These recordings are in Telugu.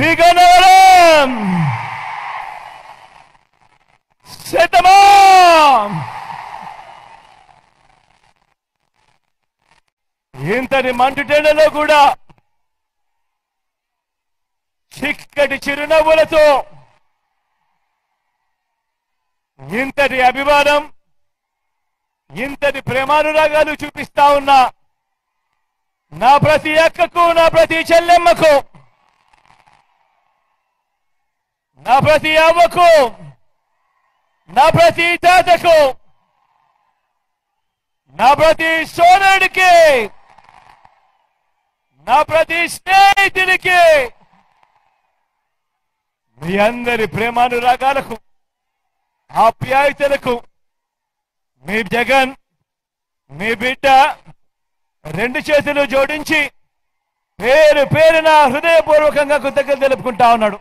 భిగనవరం సిద్ధమా? ఇంతటి మండుటెండలో కూడా చిక్కటి చిరునవ్వులతో ఇంతటి అభిమానం, ఇంతటి ప్రేమానురాగాలు చూపిస్తా ఉన్నా నా ప్రతి అక్కకు, నా ప్రతి చెల్లెమ్మకు, నా ప్రతి అవ్వకు, నా ప్రతి తాతకు, నా ప్రతి సోదరుడికి, నా ప్రతి స్నేహితుడికి, మీ అందరి ప్రేమానురాగాలకు, ఆప్యాయతలకు మీ జగన్, మీ బిడ్డ రెండు చేతులు జోడించి పేరు పేరున హృదయపూర్వకంగా కృతజ్ఞతలు తెలుపుకుంటా ఉన్నాడు.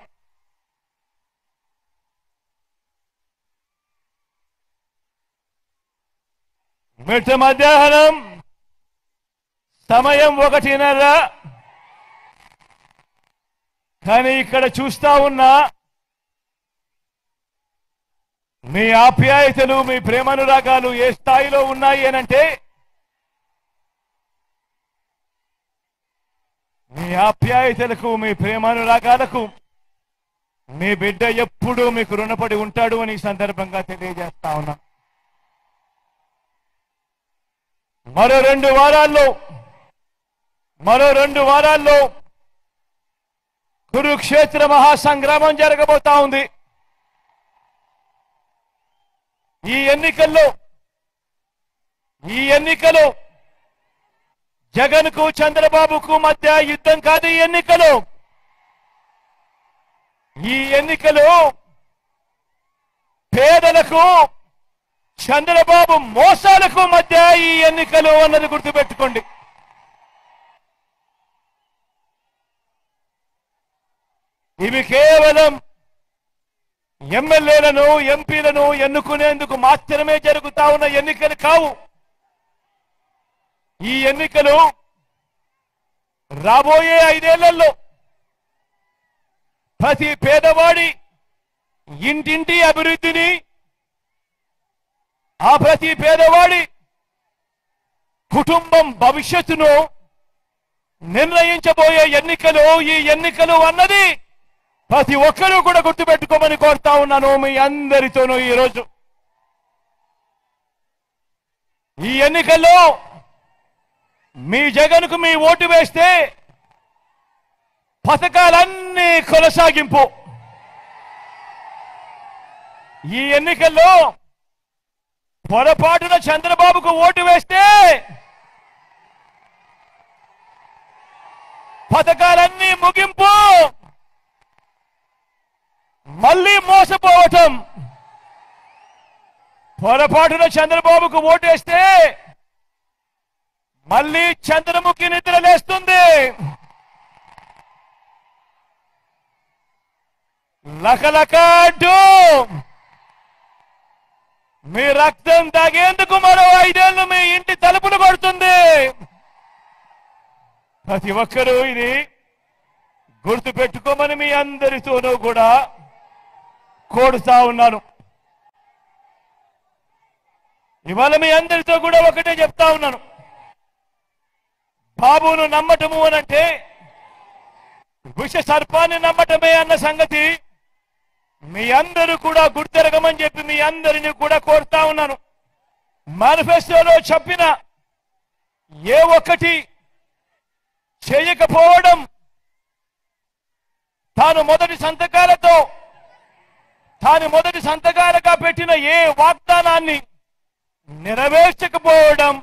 మిట్ట మధ్యాహ్నం సమయం 1:30. కానీ ఇక్కడ చూస్తా ఉన్నా మీ ఆప్యాయతలు, మీ ప్రేమానురాగాలు ఏ స్థాయిలో ఉన్నాయి అనంటే, మీ ఆప్యాయతలకు, మీ ప్రేమానురాగాలకు మీ బిడ్డ ఎప్పుడూ మీకు రుణపడి ఉంటాడు అని ఈ సందర్భంగా తెలియజేస్తా ఉన్నా. మరో రెండు వారాల్లో కురుక్షేత్ర మహాసంగ్రామం జరగబోతా ఉంది. ఈ ఎన్నికలు జగన్కు, చంద్రబాబుకు మధ్య యుద్ధం కాదు. ఈ ఎన్నికలు పేదలకు, చంద్రబాబు మోసాలకు మధ్య ఈ ఎన్నికలు అన్నది గుర్తుపెట్టుకోండి. ఇవి కేవలం ఎమ్మెల్యేలను, ఎంపీలను ఎన్నుకునేందుకు మాత్రమే జరుగుతా ఉన్న ఎన్నికలు కావు. ఈ ఎన్నికలు రాబోయే 5 ఏళ్లలో ప్రతి పేదవాడి ఇంటింటి అభివృద్ధిని, ఆ ప్రతి పేదవాడి కుటుంబం భవిష్యత్తును నిర్ణయించబోయే ఎన్నికలు. ఈ ఎన్నికలు అన్నది ప్రతి ఒక్కరూ కూడా గుర్తుపెట్టుకోమని కోరుతా ఉన్నాను మీ అందరితోనూ. ఈరోజు ఈ ఎన్నికల్లో మీ జగన్కు మీ ఓటు వేస్తే పథకాలన్నీ కొనసాగింపు. ఈ ఎన్నికల్లో పొరపాటున చంద్రబాబుకు ఓటు వేస్తే పథకాలన్నీ ముగింపు, మళ్ళీ మోసపోవటం. పొరపాటున చంద్రబాబుకు ఓటేస్తే మళ్ళీ చంద్రముఖి నిద్ర లేస్తుంది. లకలకాడు మీ రక్తం తాగేందుకు మరో 5 ఏళ్లు మీ ఇంటి తలుపులు కొడుతుంది. ప్రతి ఒక్కరూ ఇది గుర్తు పెట్టుకోమని మీ అందరితోనూ కూడా కోరుతా ఉన్నాను. ఇవాళ మీ అందరితో కూడా ఒకటే చెప్తా ఉన్నాను. బాబును నమ్మటము అనంటే విష సర్పాన్ని నమ్మటమే అన్న సంగతి మీ అందరూ కూడా గుర్తెరగమని చెప్పి మీ అందరినీ కూడా కోరుతా ఉన్నాను. మేనిఫెస్టోలో చెప్పిన ఏ ఒక్కటి చేయకపోవడం, తాను మొదటి సంతకాలుగా పెట్టిన ఏ వాగ్దానాన్ని నెరవేర్చకపోవడం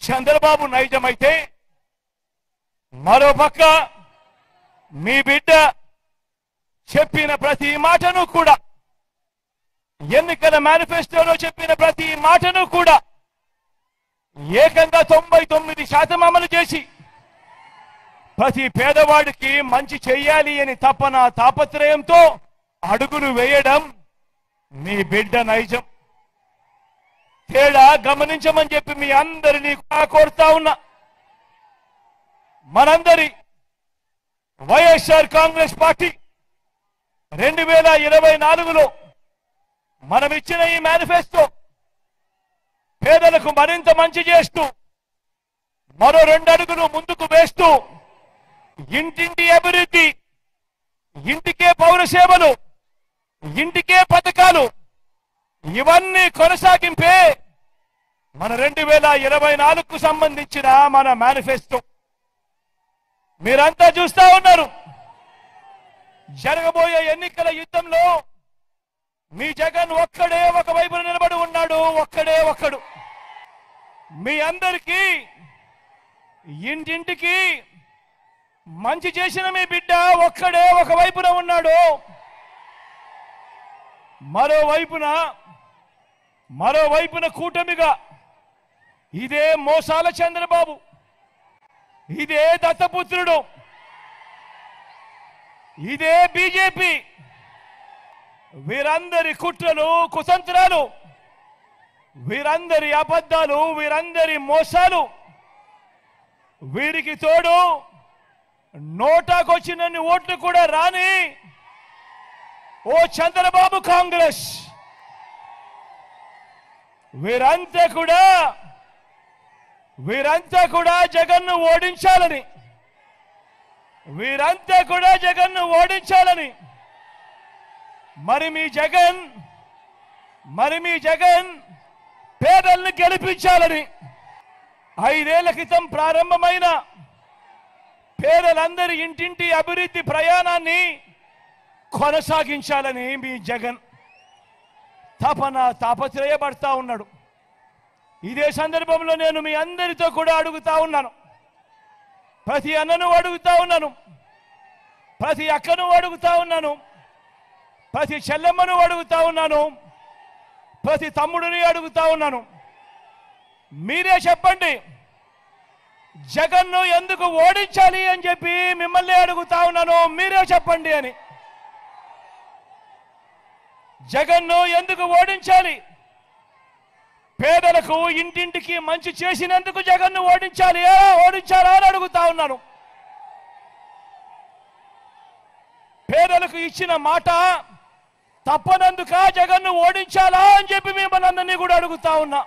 చంద్రబాబు నైజమైతే, మరోపక్క మీ బిడ్డ చెప్పిన ప్రతి మాటను కూడా, ఎన్నికల మేనిఫెస్టోలో చెప్పిన ప్రతి మాటను కూడా ఏకంగా 99% అమలు చేసి ప్రతి పేదవాడికి మంచి చెయ్యాలి అని తాపత్రయంతో అడుగులు వేయడం మీ బిడ్డ నైజం. తేడా గమనించమని చెప్పి మీ అందరినీ కోరుతా ఉన్నా. మనందరి వైఎస్ఆర్ కాంగ్రెస్ పార్టీ 2024లో మనం ఇచ్చిన ఈ మేనిఫెస్టో పేదలకు మరింత మంచి చేస్తూ మరో 2 అడుగులు ముందుకు వేస్తూ ఇంటింటి అభివృద్ధి, ఇంటికే పౌర సేవలు, ఇంటికే పథకాలు ఇవన్నీ కొనసాగింపే మన 2024కు సంబంధించిన మన మేనిఫెస్టో. మీరంతా చూస్తా ఉన్నారు. జరగబోయే ఎన్నికల యుద్ధంలో మీ జగన్ ఒక్కడే ఒకవైపున నిలబడి ఉన్నాడు. ఒక్కడు మీ అందరికీ ఇంటింటికి మంచి చేసిన మీ బిడ్డ ఒక్కడే ఒకవైపున ఉన్నాడు. మరోవైపున కూటమిగా ఇదే మోసాల చంద్రబాబు, ఇదే దత్తపుత్రుడు, ఇదే బీజేపీ, వీరందరి కుట్రలు కుతంత్రాలు, వీరందరి అబద్ధాలు, వీరందరి మోసాలు, వీరికి తోడు నోటాకొచ్చినన్ని ఓట్లు కూడా రాని ఓ చంద్రబాబు కాంగ్రెస్, వీరంతా కూడా జగన్ను ఓడించాలని, మరి మీ జగన్ పేదల్ని గెలిపించాలని 5 ఏళ్ల క్రితం ప్రారంభమైన పేదలందరి ఇంటింటి అభివృద్ధి ప్రయాణాన్ని కొనసాగించాలని మీ జగన్ తాపత్రయపడతా ఉన్నాడు. ఇదే సందర్భంలో నేను మీ అందరితో కూడా అడుగుతా ఉన్నాను. ప్రతి అన్నను అడుగుతా ఉన్నాను, ప్రతి అక్కను అడుగుతా ఉన్నాను, ప్రతి చెల్లెమ్మను అడుగుతా ఉన్నాను, ప్రతి తమ్ముడిని అడుగుతా ఉన్నాను. మీరే చెప్పండి, జగన్ను ఎందుకు ఓడించాలి అని చెప్పి మిమ్మల్ని అడుగుతా ఉన్నాను. మీరే చెప్పండి అని. జగన్ను ఎందుకు ఓడించాలి? పేదలకు ఇంటింటికి మంచి చేసినందుకు జగన్ను ఓడించాలా అని అడుగుతా ఉన్నాను. పేదలకు ఇచ్చిన మాట తప్పనందుక జగన్ను ఓడించాలా అని చెప్పి మిమ్మల్ని అందరినీ కూడా అడుగుతా ఉన్నా.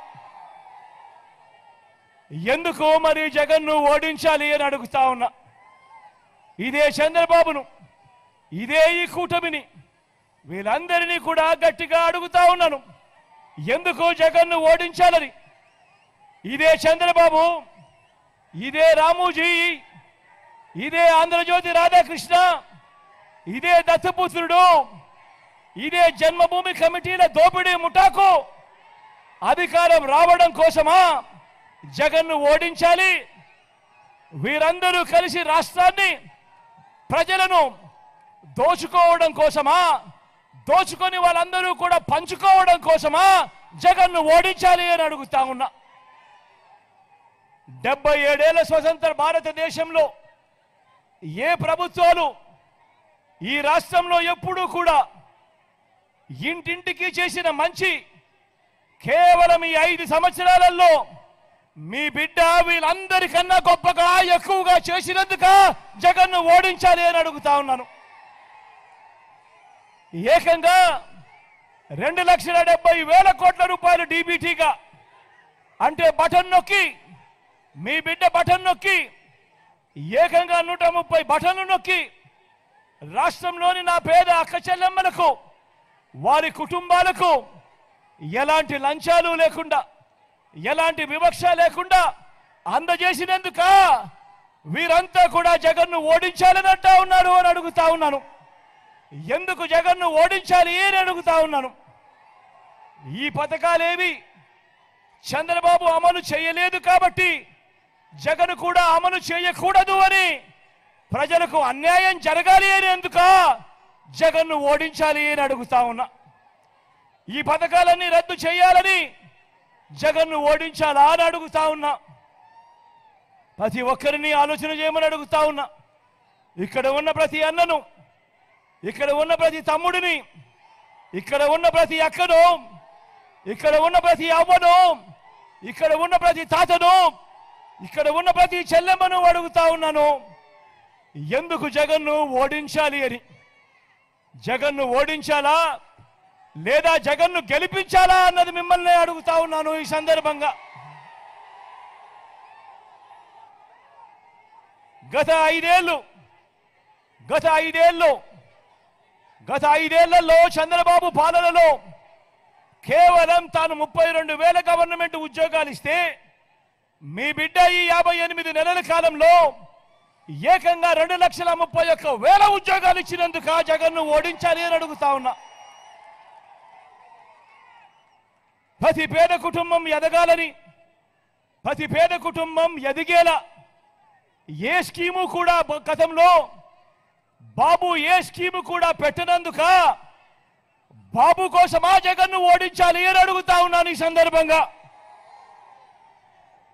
ఎందుకు మరి జగన్ను ఓడించాలి అని అడుగుతా ఉన్నా. ఇదే చంద్రబాబును, ఇదే ఈ కూటమిని, వీళ్ళందరినీ కూడా గట్టిగా అడుగుతా ఉన్నాను, ఎందుకు జగన్ను ఓడించాలని. ఇదే చంద్రబాబు, ఇదే రామోజీ, ఇదే ఆంధ్రజ్యోతి రాధాకృష్ణ, ఇదే దత్తపుత్రుడు, ఇదే జన్మభూమి కమిటీల దోపిడీ ముఠాకు అధికారం రావడం కోసమా జగన్ను ఓడించాలి? వీరందరూ కలిసి రాష్ట్రాన్ని, ప్రజలను దోచుకోవడం కోసమా, దోచుకొని వాళ్ళందరూ కూడా పంచుకోవడం కోసమా జగన్ను ఓడించాలి అని అడుగుతా ఉన్నా. 77 ఏళ్ల స్వతంత్ర భారతదేశంలో ఏ ప్రభుత్వాలు ఈ రాష్ట్రంలో ఎప్పుడూ కూడా ఇంటింటికి చేసిన మంచి కేవలం ఈ 5 సంవత్సరాలలో మీ బిడ్డ వీళ్ళందరికన్నా గొప్పగా ఎక్కువగా చేసినందుక జగన్ను ఓడించాలి అని అడుగుతా ఉన్నాను. ఏకంగా 2,70,000 కోట్ల రూపాయలు డీబీటీగా, అంటే బటన్ నొక్కి, మీ బిడ్డ బటన్ నొక్కి, ఏకంగా 130 బటన్లు నొక్కి రాష్ట్రంలోని నా పేద అక్క చెల్లెమ్మలకు, వారి కుటుంబాలకు ఎలాంటి లంచాలు లేకుండా, ఎలాంటి వివక్ష లేకుండా అందజేసినందుక వీరంతా కూడా జగన్ను ఓడించాలని అంటా ఉన్నారు అని అడుగుతా ఉన్నాను. ఎందుకు జగన్ను ఓడించాలి అని అడుగుతా ఉన్నాను. ఈ పథకాలేవి చంద్రబాబు అమలు చేయలేదు కాబట్టి జగన్ కూడా అమలు చేయకూడదు అని, ప్రజలకు అన్యాయం జరగాలి అని ఎందుక జగన్ను ఓడించాలి అని అడుగుతా ఉన్నా. ఈ పథకాలన్నీ రద్దు చేయాలని జగన్ను ఓడించాలా అని అడుగుతా ఉన్నా. ప్రతి ఒక్కరిని ఆలోచన చేయమని అడుగుతా ఉన్నా. ఇక్కడ ఉన్న ప్రతి అన్నను, ఇక్కడ ఉన్న ప్రతి తమ్ముడిని, ఇక్కడ ఉన్న ప్రతి అక్కను, ఇక్కడ ఉన్న ప్రతి అవ్వను, ఇక్కడ ఉన్న ప్రతి తాతను, ఇక్కడ ఉన్న ప్రతి చెల్లెమ్మను అడుగుతా ఉన్నాను. ఎందుకు జగన్ను ఓడించాలి అని. జగన్ను ఓడించాలా లేదా జగన్ను గెలిపించాలా అన్నది మిమ్మల్ని అడుగుతా ఉన్నాను ఈ సందర్భంగా. గత ఐదేళ్లలో చంద్రబాబు పాలనలో కేవలం తాను 32,000 గవర్నమెంట్ ఉద్యోగాలు ఇస్తే మీ బిడ్డ ఈ 58 నెలల కాలంలో ఏకంగా 2,31,000 ఉద్యోగాలు ఇచ్చినందుకు జగన్ను ఓడించాలి అని అడుగుతా ఉన్నా. ప్రతి పేద కుటుంబం ఎదగాలని, ప్రతి పేద కుటుంబం ఎదిగేలా ఏ స్కీము కూడా గతంలో బాబు ఏ స్కీము కూడా పెట్టనందుక బాబు కోసమా జగన్ను ఓడించాలి అని అడుగుతా ఉన్నాను ఈ సందర్భంగా.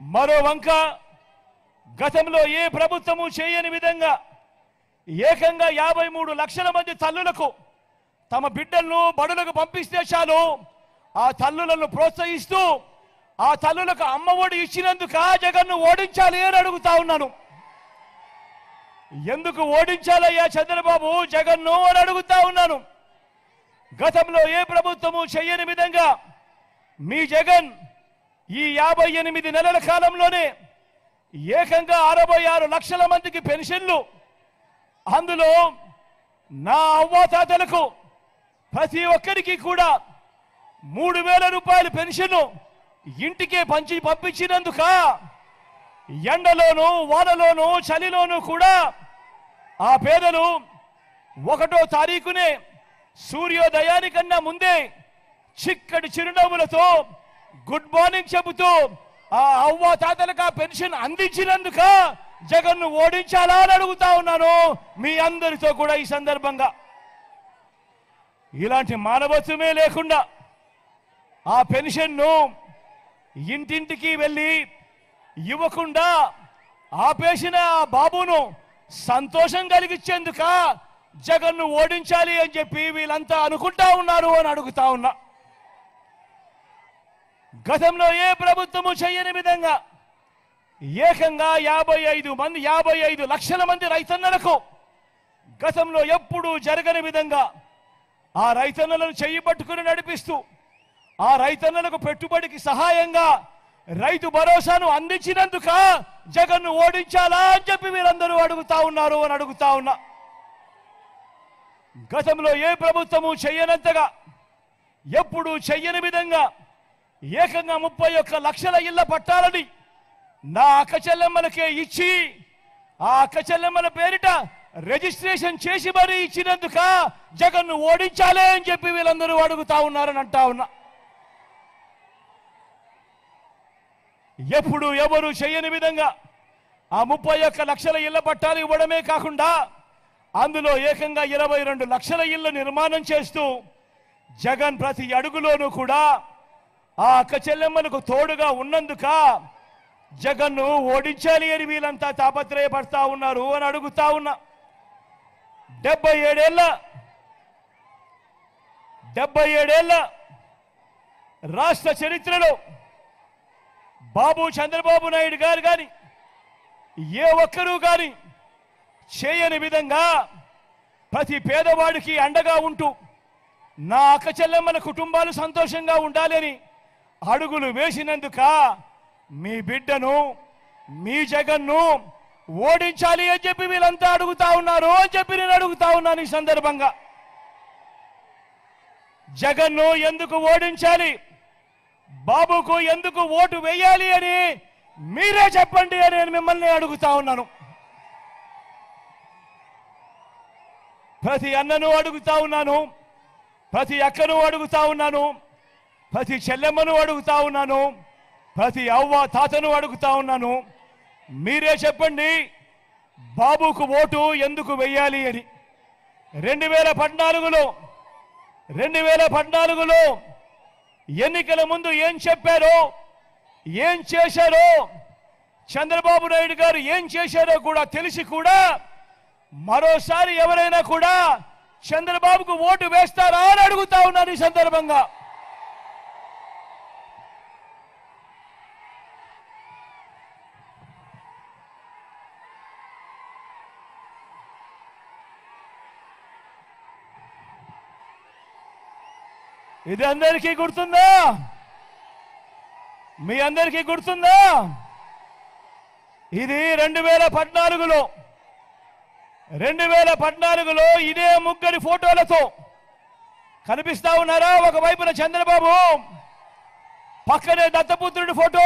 మరో వంక గతంలో ఏ ప్రభుత్వము చేయని విధంగా ఏకంగా 53 లక్షల మంది తల్లులకు తమ బిడ్డలను బడులకు పంపిస్తే చాలు ఆ తల్లులను ప్రోత్సహిస్తూ ఆ తల్లులకు అమ్మఒడి ఇచ్చినందుక జగన్ను ఓడించాలి అని అడుగుతా ఉన్నాను. ఎందుకు ఓడించాలయ్యా చంద్రబాబు జగన్ను అని అడుగుతా ఉన్నాను. గతంలో ఏ ప్రభుత్వము చేయని విధంగా మీ జగన్ ఈ 58 నెలల కాలంలోనే ఏకంగా 66 లక్షల మందికి పెన్షన్లు, అందులో నా అవ్వాతాతలకు ప్రతి ఒక్కరికి కూడా 3,000 రూపాయల పెన్షన్ ఇంటికే పంపించినందుక ఎండలోనూ వానలోనూ చలిలోనూ కూడా ఆ పేదలు 1వ తారీఖునే సూర్యోదయానికన్నా ముందే చిక్కటి చిరునవ్వులతో గుడ్ మార్నింగ్ చెబుతూ ఆ అవ్వ తాతలకు ఆ పెన్షన్ అందించినందుక జగన్ను ఓడించాలా అని అడుగుతా ఉన్నాను మీ అందరితో కూడా ఈ సందర్భంగా. ఇలాంటి మానవత్వమే లేకుండా ఆ పెన్షన్ను ఇంటింటికి వెళ్ళి ఇవ్వకుండా ఆపేసిన ఆ బాబును సంతోషం కలిగించేందుక జగన్ను ఓడించాలి అని చెప్పి వీళ్ళంతా అనుకుంటా ఉన్నారు అని అడుగుతా ఉన్నా. గతంలో ఏ ప్రభుత్వము చేయని విధంగా ఏకంగా 55 లక్షల మంది రైతన్నలకు గతంలో ఎప్పుడూ జరగని విధంగా ఆ రైతన్నలను చెయ్యి పట్టుకుని నడిపిస్తూ ఆ రైతన్నలకు పెట్టుబడికి సహాయంగా రైతు భరోసాను అందించినందుక జగన్ను ఓడించాలా అని చెప్పి వీరందరూ అడుగుతా ఉన్నారు అని అడుగుతా ఉన్నా. గతంలో ఏ ప్రభుత్వము చెయ్యనంతగా ఎప్పుడు చెయ్యని విధంగా ఏకంగా 31 లక్షల ఇళ్ల పట్టాలని నా అక్క చెల్లెమ్మలకే ఇచ్చి ఆ అక్క చెల్లెమ్మల పేరిట రిజిస్ట్రేషన్ చేసి మరీ ఇచ్చినందుక జగన్ను ఓడించాలి అని చెప్పి వీళ్ళందరూ అడుగుతా ఉన్నారని అంటా ఉన్నా. ఎప్పుడు ఎవరు చేయని విధంగా ఆ 31 లక్షల ఇళ్ల పట్టాలు ఇవ్వడమే కాకుండా అందులో ఏకంగా 22 లక్షల ఇళ్ల నిర్మాణం చేస్తూ జగన్ ప్రతి అడుగులోనూ కూడా ఆ అక్క చెల్లెమ్మలకు తోడుగా ఉన్నందుక జగన్ను ఓడించాలి అని వీళ్ళంతా తాపత్రయపడతా ఉన్నారు అని అడుగుతా ఉన్నా. 77 ఏళ్ల రాష్ట్ర చరిత్రలో బాబు చంద్రబాబు నాయుడు గారు కానీ ఏ ఒక్కరూ కానీ చేయని విధంగా ప్రతి పేదవాడికి అండగా ఉంటూ నా అక్క చెల్లెమ్మల కుటుంబాలు సంతోషంగా ఉండాలని అడుగులు వేసినందుక మీ బిడ్డను మీ జగన్ను ఓడించాలి అని చెప్పి వీళ్ళంతా అడుగుతా ఉన్నారు అని చెప్పి నేను అడుగుతా ఉన్నాను ఈ సందర్భంగా. జగన్ను ఎందుకు ఓడించాలి, బాబుకు ఎందుకు ఓటు వేయాలి అని మీరే చెప్పండి అని నేను మిమ్మల్ని అడుగుతా ఉన్నాను. ప్రతి అన్నను అడుగుతా ఉన్నాను, ప్రతి అక్కను అడుగుతా ఉన్నాను, ప్రతి చెల్లెమ్మను అడుగుతా ఉన్నాను, ప్రతి అవ్వ తాతను అడుగుతా ఉన్నాను. మీరే చెప్పండి బాబుకు ఓటు ఎందుకు వెయ్యాలి అని. 2014లో ఎన్నికల ముందు ఏం చెప్పారో ఏం చేశారో చంద్రబాబు నాయుడు గారు ఏం చేశారో కూడా తెలిసి కూడా మరోసారి ఎవరైనా కూడా చంద్రబాబుకు ఓటు వేస్తారా అని అడుగుతా ఉన్నాను ఈ సందర్భంగా. ఇది అందరికీ గుర్తుందా? మీ అందరికీ గుర్తుందా? ఇది 2014లో ఇదే ముగ్గురి ఫోటోలతో కనిపిస్తా ఉన్నారా? ఒకవైపున చంద్రబాబు, పక్కనే దత్తపుత్రుడి ఫోటో,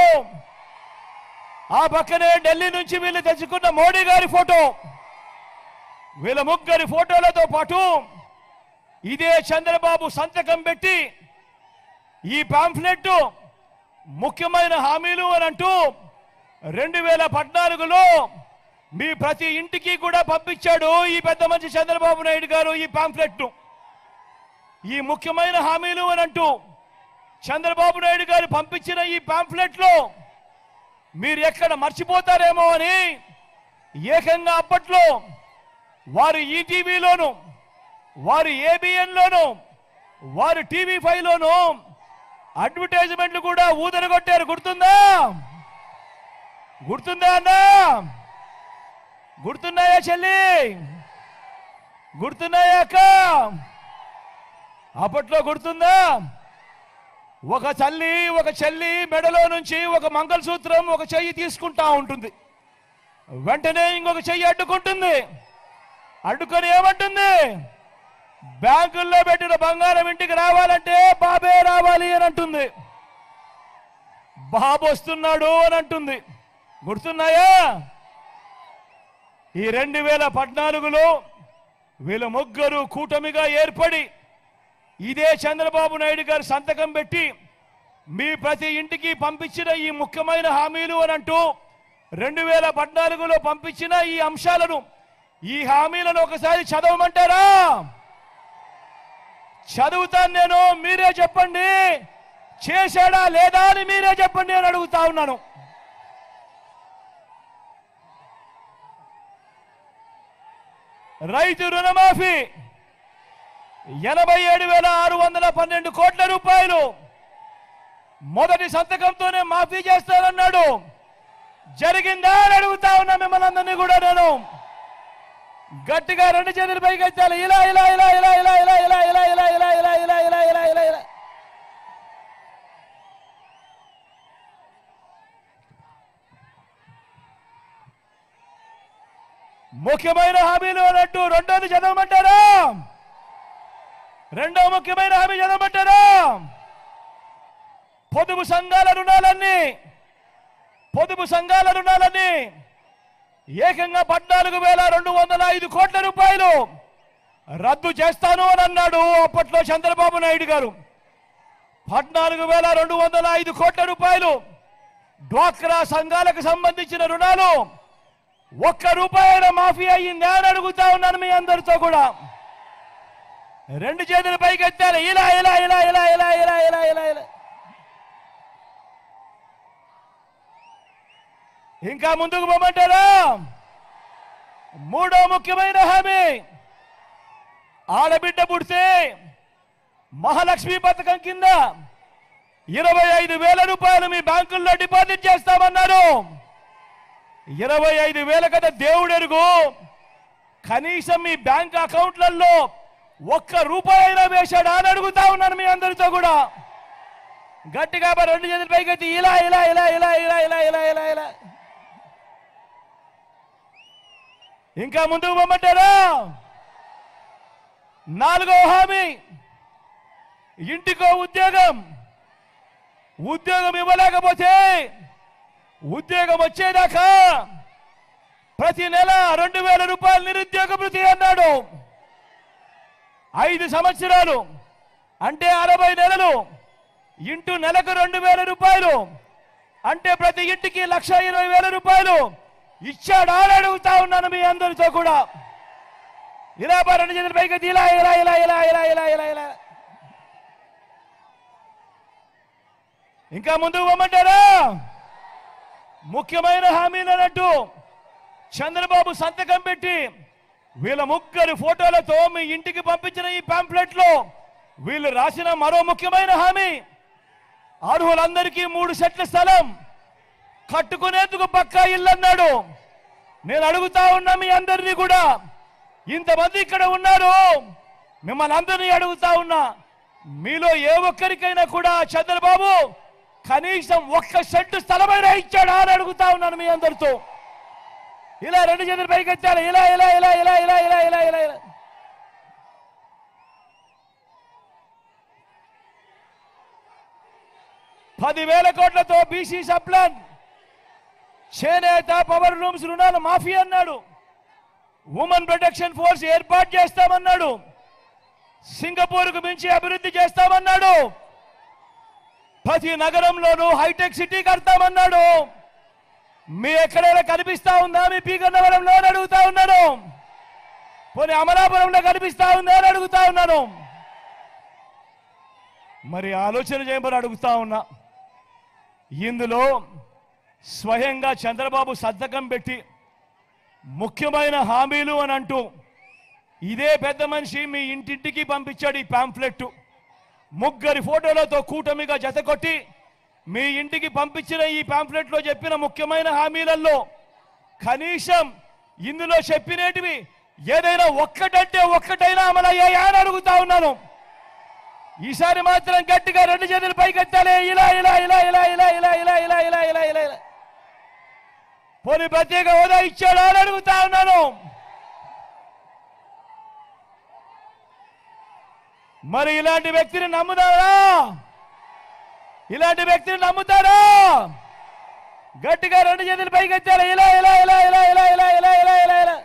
ఆ పక్కనే ఢిల్లీ నుంచి వీళ్ళు తెచ్చుకున్న మోడీ గారి ఫోటో. వీళ్ళ ముగ్గురి ఫోటోలతో పాటు ఇదే చంద్రబాబు సంతకం పెట్టి ఈ పాంఫ్లెట్ ముఖ్యమైన హామీలు అని అంటూ 2014లో మీ ప్రతి ఇంటికి కూడా పంపించాడు ఈ పెద్ద మంచి చంద్రబాబు నాయుడు గారు. ఈ పాంఫ్లెట్ ఈ ముఖ్యమైన హామీలు అని అంటూ చంద్రబాబు నాయుడు గారు పంపించిన ఈ పాంఫ్లెట్ లో మీరు ఎక్కడ మర్చిపోతారేమో అని ఏకంగా అప్పట్లో వారు ఈటీవీలోను, వారు ఏబిఎన్లోను, వారు టీవీ5లోను అడ్వర్టైజ్మెంట్లు కూడా ఊదరగొట్టారు. గుర్తుందా? గుర్తుందా అన్నా? గుర్తున్నాయా చెల్లి? గుర్తున్నాయా అక్క? అప్పట్లో గుర్తుందా? ఒక చెల్లి మెడలో నుంచి ఒక మంగళసూత్రం ఒక చెయ్యి తీసుకుంటా ఉంటుంది. వెంటనే ఇంకొక చెయ్యి అడ్డుకుంటుంది. అడ్డుకొని ఏమంటుంది? బ్యాంకుల్లో పెట్టిన బంగారం ఇంటికి రావాలంటే బాబే రావాలి అని అంటుంది. బాబు వస్తున్నాడు అని అంటుంది. గుర్తున్నాయా? ఈ 2014లో వీళ్ళ ముగ్గురు కూటమిగా ఏర్పడి ఇదే చంద్రబాబు నాయుడు గారు సంతకం పెట్టి మీ ప్రతి ఇంటికి పంపించిన ఈ ముఖ్యమైన హామీలు అని అంటూ 2014లో పంపించిన ఈ అంశాలను, ఈ హామీలను ఒకసారి చదవమంటారా? చదువుతాను నేను, మీరే చెప్పండి. చేశాడా లేదా అని మీరే చెప్పండి అని అడుగుతా ఉన్నాను. రైతు రుణమాఫీ 87,612 కోట్ల రూపాయలు మొదటి సంతకంతోనే మాఫీ చేస్తానన్నాడు. జరిగిందా అని అడుగుతా ఉన్నా మిమ్మల్ని అందరినీ కూడా. నేను గట్టిగా 2 చేతులు పైకి ఎత్తాలి. ఇలా ఇలా ఇలా ఇలా ఇలా ఇలా ఇలా ఇలా ఇలా ఇలా ఇలా ఇలా ఇలా ఇలా ఇలా ఇలా. ముఖ్యమైన హామీలు అన్నట్టు రెండోది చదవమంటారా? రెండో ముఖ్యమైన హామీ చదవమంటారా? పొదుపు సంఘాల రుణాలన్నీ ఏకంగా 14,205 కోట్ల రూపాయలు రద్దు చేస్తాను అని అన్నాడు అప్పట్లో చంద్రబాబు నాయుడు గారు. 14,205 కోట్ల రూపాయలు డ్వాక్రా సంఘాలకు సంబంధించిన రుణాలు ₹1 మాఫీ అయ్యిందా అని అడుగుతా ఉన్నాను మీ అందరితో కూడా. 2 చేతులు పైకి ఎత్తారు. ఇలా ఇలా ఇలా ఇలా ఇలా ఇలా ఇలా ఇలా ఇలా. ఇంకా ముందుకు పోమంటారా? మూడో ముఖ్యమైన హామీ, ఆడబిడ్డ పుడితే మహాలక్ష్మి పథకం కింద 25,000 రూపాయలు మీ బ్యాంకుల్లో డిపాజిట్ చేస్తామన్నారు. 25,000 కదా దేవుడు ఎరుగు. కనీసం మీ బ్యాంక్ అకౌంట్లలో ₹1 వేశాడా అని అడుగుతా ఉన్నాను మీ అందరితో కూడా. గట్టిగా 2 చేతుల పైకి ఇలా ఇలా ఇలా ఇలా ఇలా ఇలా ఇలా ఇలా ఇలా. ఇంకా ముందుకు పొమ్మంటారా? 4వ హామీ, ఇంటికో ఉద్యోగం ఇవ్వలేకపోతే ఉద్యోగం వచ్చేదాకా ప్రతి నెల 2,000 రూపాయలు నిరుద్యోగ భృతి అన్నాడు. 5 సంవత్సరాలు అంటే 60 నెలలు ఇంటూ నెలకు 2,000 రూపాయలు అంటే ప్రతి ఇంటికి 1,20,000 రూపాయలు ఇచ్చాడా అని అడుగుతా ఉన్నాను మీ అందరితో కూడా. ఇలా 2 చేతుల పైకి ఇలా ఇలా ఇలా ఇలా ఇలా ఇలా ఇలా ఇలా. ఇంకా ముందుకు పొమ్మంటారా? ముఖ్యమైన హామీలు అన్నట్టు చంద్రబాబు సంతకం పెట్టి వీళ్ళ ముగ్గురు ఫోటోలతో మీ ఇంటికి పంపించిన ఈ పాంప్లెట్ లో వీళ్ళు రాసిన మరో ముఖ్యమైన హామీ, అర్హులందరికీ 3 సెట్ల స్థలం, కట్టుకునేందుకు పక్కా ఇల్లు అన్నాడు. నేను అడుగుతా ఉన్నా మీ అందరినీ కూడా, ఇంతమంది ఇక్కడ ఉన్నారు, మిమ్మల్ని అందరినీ అడుగుతా ఉన్నా, మీలో ఏ ఒక్కరికైనా కూడా చంద్రబాబు కనీసం 1 సెంటు స్థలమైనా ఇచ్చాడా అని అడుగుతా ఉన్నాను మీ అందరితో. ఇలా 2 చేతులు పైకెత్తాలి. ఇలా ఇలా ఇలా ఇలా ఇలా ఇలా ఇలా ఇలా ఇలా 10,000 కోట్లతో బీసీ సప్లాన్, చేనేత, పవర్ లూమ్స్ రుణాలు మాఫీ అన్నాడు. ఉమెన్ ప్రొటెక్షన్ ఫోర్స్ ఏర్పాటు చేస్తామన్నాడు. సింగపూర్కు మించి అభివృద్ధి చేస్తామన్నాడు. ప్రతి నగరంలోనూ హైటెక్ సిటీ కడతామన్నాడు. మీ ఎక్కడైనా కనిపిస్తా ఉందా? మీ పీగన్నవరంలో అడుగుతా ఉన్నాను. పోనీ అమలాపురంలో కనిపిస్తా ఉందా అని అడుగుతా ఉన్నాను. మరి ఆలోచన చేయమని అడుగుతా ఉన్నా. ఇందులో స్వయంగా చంద్రబాబు సంతకం పెట్టి ముఖ్యమైన హామీలు అని అంటూ ఇదే పెద్ద మనిషి మీ ఇంటింటికి పంపించాడు ఈ పాంఫ్లెట్. 3 ఫోటోలతో కూటమిగా జతకొట్టి మీ ఇంటికి పంపించిన ఈ పాంఫ్లెట్లో చెప్పిన ముఖ్యమైన హామీలలో కనీసం ఇందులో చెప్పినటివి ఏదైనా ఒక్కటంటే ఒక్కటైనా అమలయ్యాయా అని అడుగుతా ఉన్నాను. ఈసారి మాత్రం గట్టిగా 2 చేతులు పైకెత్తాలి. ఇలా ఇలా ఇలా ఇలా ఇలా ఇలా ఇలా ఇలా ఇలా ఇలా ఇలా ఇలా పోనీ ప్రత్యేక హోదా ఇచ్చాడా అని అడుగుతా ఉన్నాను. మరి ఇలాంటి వ్యక్తిని నమ్ముతారా? ఇలాంటి వ్యక్తిని నమ్ముతారా? గట్టిగా 2 చేతులు పైకెత్తాలి. ఇలా ఇలా ఇలా ఇలా ఇలా ఇలా ఇలా ఇలా ఇలా ఇలా